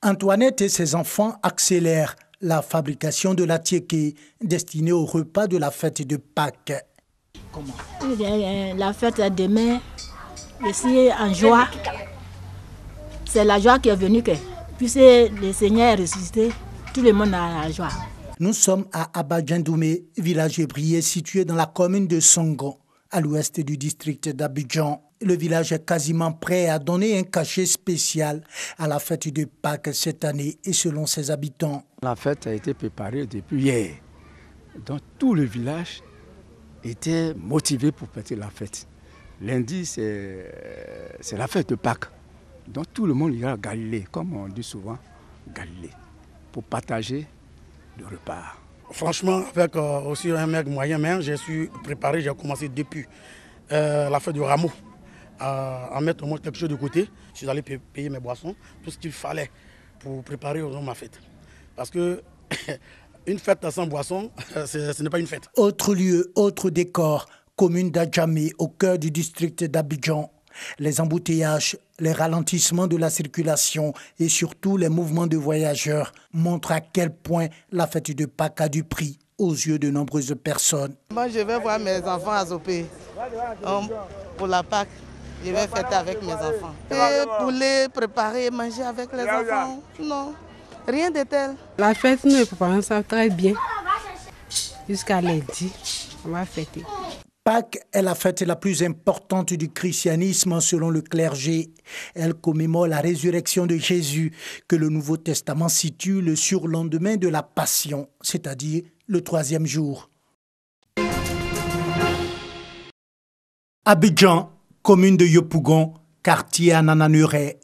Antoinette et ses enfants accélèrent la fabrication de la tiéké destinée au repas de la fête de Pâques. Comment? La fête est demain, ici en joie. C'est la joie qui est venue, puisque le Seigneur est ressuscité, tout le monde a la joie. Nous sommes à Abadjandoumé, village ébrié situé dans la commune de Songo, à l'ouest du district d'Abidjan. Le village est quasiment prêt à donner un cachet spécial à la fête de Pâques cette année et selon ses habitants. La fête a été préparée depuis hier. Donc tout le village était motivé pour fêter la fête. Lundi, c'est la fête de Pâques. Donc tout le monde ira à Galilée, comme on dit souvent, Galilée, pour partager le repas. Franchement, avec aussi un mec moyen, mais j'ai su préparer, j'ai commencé depuis la fête du rameau. À mettre au moins quelque chose de côté. Je suis allé payer mes boissons, tout ce qu'il fallait pour préparer ma fête. Parce que une fête sans boisson, ce n'est pas une fête. Autre lieu, autre décor, commune d'Adjamé, au cœur du district d'Abidjan. Les embouteillages, les ralentissements de la circulation et surtout les mouvements de voyageurs montrent à quel point la fête de Pâques a du prix aux yeux de nombreuses personnes. Moi, je vais voir mes enfants à Zopé pour la Pâques. Je vais fêter avec mes enfants. Et pour les préparer, manger avec les enfants, non, rien de tel. La fête, nous préparons ça très bien. Jusqu'à lundi, on va fêter. Pâques est la fête la plus importante du christianisme selon le clergé. Elle commémore la résurrection de Jésus que le Nouveau Testament situe le surlendemain de la Passion, c'est-à-dire le 3e jour. Abidjan, commune de Yopougon, quartier à Nananuré.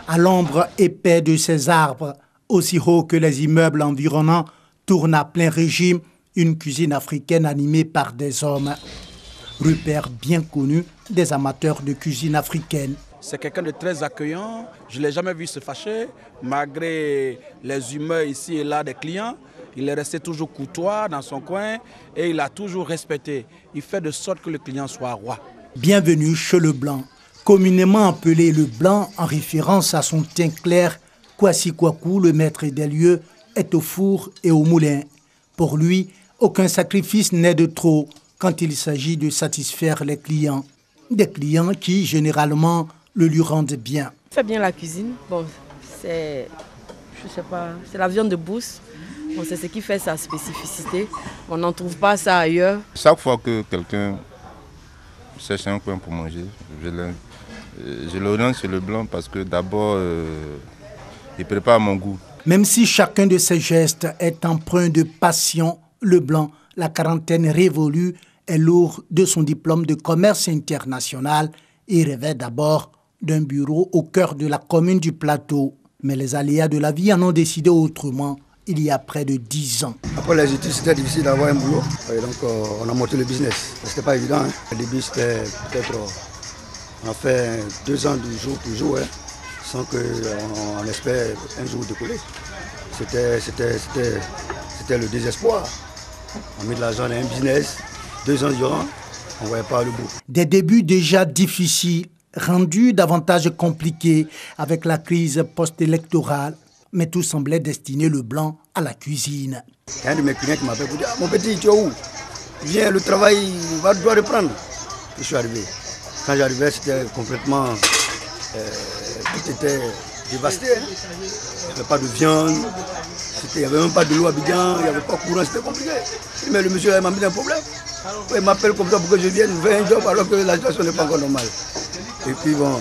À l'ombre épais de ces arbres, aussi hauts que les immeubles environnants, tourne à plein régime une cuisine africaine animée par des hommes. Repère bien connu des amateurs de cuisine africaine. C'est quelqu'un de très accueillant, je ne l'ai jamais vu se fâcher, malgré les humeurs ici et là des clients. Il est resté toujours courtois dans son coin et il a toujours respecté. Il fait de sorte que le client soit roi. Bienvenue chez le Blanc, communément appelé le Blanc en référence à son teint clair. Kwasi Kwaku, le maître des lieux, est au four et au moulin. Pour lui, aucun sacrifice n'est de trop quand il s'agit de satisfaire les clients. Des clients qui, généralement, le lui rendent bien. Il fait bien la cuisine. Bon, c'est la viande de brousse. Bon, c'est ce qui fait sa spécificité. On n'en trouve pas ça ailleurs. Chaque fois que quelqu'un cherche un coin pour manger, je l'oriente chez le Blanc parce que d'abord, il prépare mon goût. Même si chacun de ses gestes est empreint de passion, le Blanc, la quarantaine révolue, est lourd de son diplôme de commerce international et rêvait d'abord d'un bureau au cœur de la commune du Plateau. Mais les aléas de la vie en ont décidé autrement il y a près de 10 ans. Après les études, c'était difficile d'avoir un boulot. Et donc, on a monté le business. C'était pas évident. Hein. Au début, c'était peut-être... On a fait 2 ans de jour pour jour, hein, sans qu'on espère un jour décoller. C'était le désespoir. On a mis de l'argent dans un business. 2 ans durant, on ne voyait pas le bout. Des débuts déjà difficiles, rendus davantage compliqués avec la crise post-électorale. Mais tout semblait destiner le Blanc à la cuisine. Il y a un de mes clients qui m'appelle pour dire « Mon petit, tu es où? Viens, le travail doit reprendre. » Je suis arrivé. Quand j'arrivais, c'était complètement... tout était dévasté. Hein. Il n'y avait pas de viande, il n'y avait même pas de l'eau à Abidjan, il n'y avait pas de courant, c'était compliqué. Mais le monsieur m'a mis dans un problème. Il m'appelle comme ça pour que je vienne faire un job alors que la situation n'est pas encore normale. Et puis bon,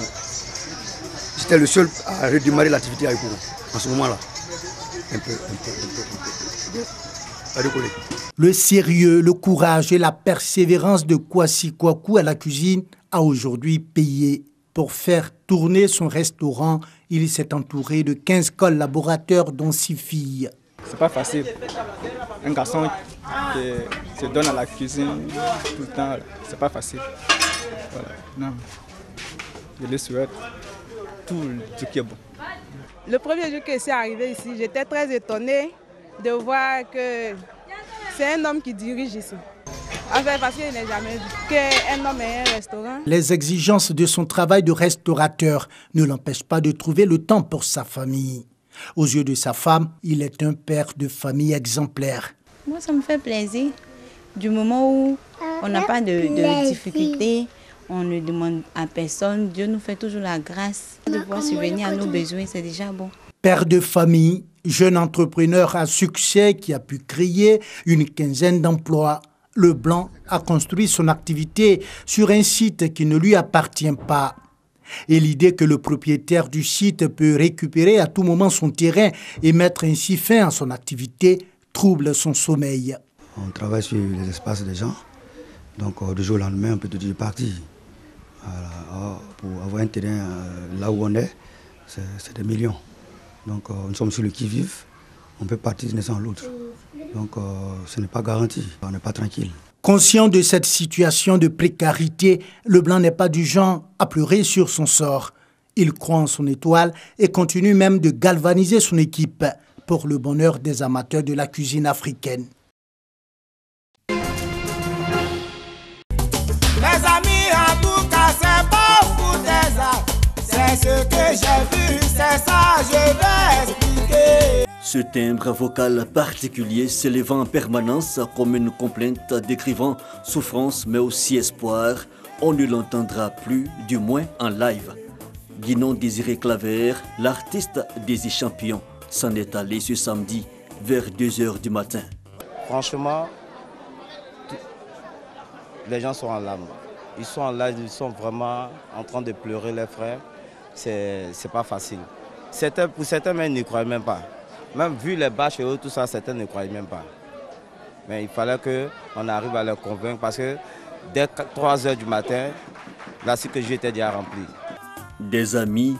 j'étais le seul à redémarrer l'activité avec nous. En ce moment-là, un peu. Le sérieux, le courage et la persévérance de Kwasi Kwaku à la cuisine a aujourd'hui payé. Pour faire tourner son restaurant, il s'est entouré de 15 collaborateurs, dont 6 filles. C'est pas facile. Un garçon qui se donne à la cuisine tout le temps, c'est pas facile. Voilà. Non. Je le souhaite tout ce qui est bon. Le premier jour que je suis arrivé ici, j'étais très étonnée de voir que c'est un homme qui dirige ici. Enfin, parce qu'il n'est jamais vu qu'un homme ait un restaurant. Les exigences de son travail de restaurateur ne l'empêchent pas de trouver le temps pour sa famille. Aux yeux de sa femme, il est un père de famille exemplaire. Moi, ça me fait plaisir. Du moment où on n'a pas de difficultés, on ne demande à personne. Dieu nous fait toujours la grâce de pouvoir subvenir à nos besoins, c'est déjà bon. Père de famille, jeune entrepreneur à succès qui a pu créer une quinzaine d'emplois. Le Blanc a construit son activité sur un site qui ne lui appartient pas. Et l'idée que le propriétaire du site peut récupérer à tout moment son terrain et mettre ainsi fin à son activité trouble son sommeil. On travaille sur les espaces des gens, donc du jour au lendemain, on peut tout dire parti. Voilà. Pour avoir un terrain là où on est, c'est des millions. Donc nous sommes sur le qui-vive, on peut partir d'une sans l'autre. Donc ce n'est pas garanti, on n'est pas tranquille. Conscient de cette situation de précarité, le Blanc n'est pas du genre à pleurer sur son sort. Il croit en son étoile et continue même de galvaniser son équipe pour le bonheur des amateurs de la cuisine africaine. Les amis, en tout cas, c'est pas pour tes arts. C'est ce que j'ai vu, c'est ça, je vais expliquer. Ce timbre vocal particulier s'élevant en permanence comme une complainte décrivant souffrance mais aussi espoir, on ne l'entendra plus, du moins en live. Guinon Désiré Claver, l'artiste Désy Champion, s'en est allé ce samedi vers 2 h du matin. Franchement, les gens sont en larmes. Ils sont en larmes, ils sont vraiment en train de pleurer les frères. C'est pas facile. Pour certains, même, ils ne croient même pas. Même vu les bâches et tout ça, certains ne croyaient même pas. Mais il fallait qu'on arrive à les convaincre parce que dès 3 h du matin, la cycle était déjà remplie. Des amis,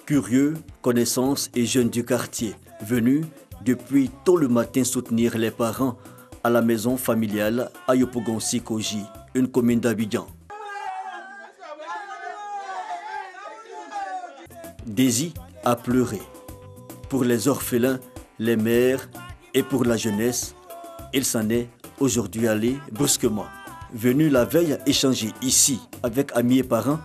curieux, connaissances et jeunes du quartier, venus depuis tôt le matin soutenir les parents à la maison familiale à Yopougon-Sikoji, une commune d'Abidjan. Désy a pleuré. Pour les orphelins, les mères et pour la jeunesse, il s'en est aujourd'hui allé brusquement. Venu la veille échanger ici avec amis et parents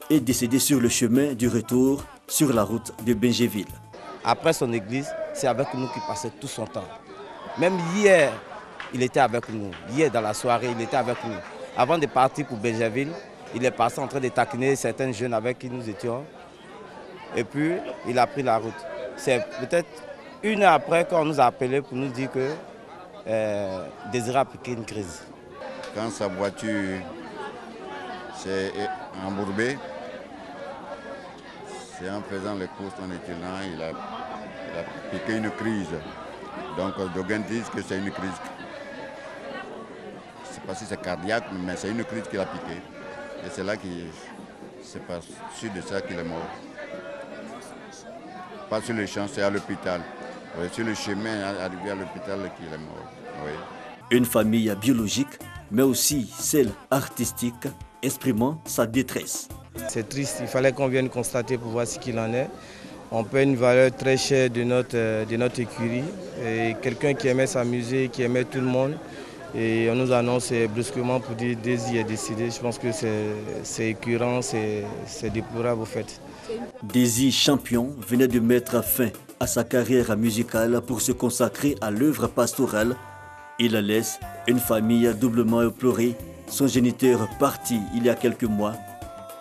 et décédé sur le chemin du retour sur la route de Benjéville. Après son église, c'est avec nous qu'il passait tout son temps. Même hier, il était avec nous. Hier, dans la soirée, il était avec nous. Avant de partir pour Benjéville, il est passé en train de taquiner certains jeunes avec qui nous étions. Et puis, il a pris la route. C'est peut-être 1 heure après qu'on nous a appelé pour nous dire que Désiré a piqué une crise. Quand sa voiture s'est embourbée, c'est en faisant les courses en était là, il a piqué une crise. Donc, Dogen disent que c'est une crise. Je ne sais pas si c'est cardiaque, mais c'est une crise qu'il a piqué. Et c'est là qu'il c'est pas sûr de ça qu'il est mort. Pas sur le champ, c'est à l'hôpital. Oui, sur le chemin, arrivé à l'hôpital qu'il est mort. Oui. Une famille biologique, mais aussi celle artistique, exprimant sa détresse. C'est triste, il fallait qu'on vienne constater pour voir ce qu'il en est. On paie une valeur très chère de notre écurie. Et quelqu'un qui aimait s'amuser, qui aimait tout le monde. Et on nous annonce brusquement pour dire Désy est décédé. Je pense que c'est écœurant, c'est déplorable au fait. Désy Champion venait de mettre fin à sa carrière musicale pour se consacrer à l'œuvre pastorale. Il laisse une famille doublement éplorée, son géniteur parti il y a quelques mois.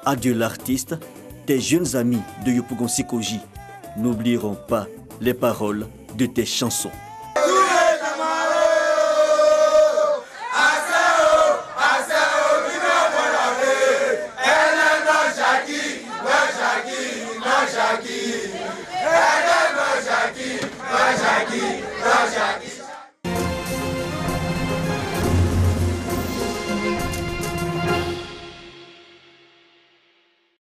Adieu l'artiste, tes jeunes amis de Yopougon-Sikoji n'oublieront pas les paroles de tes chansons. Jackie,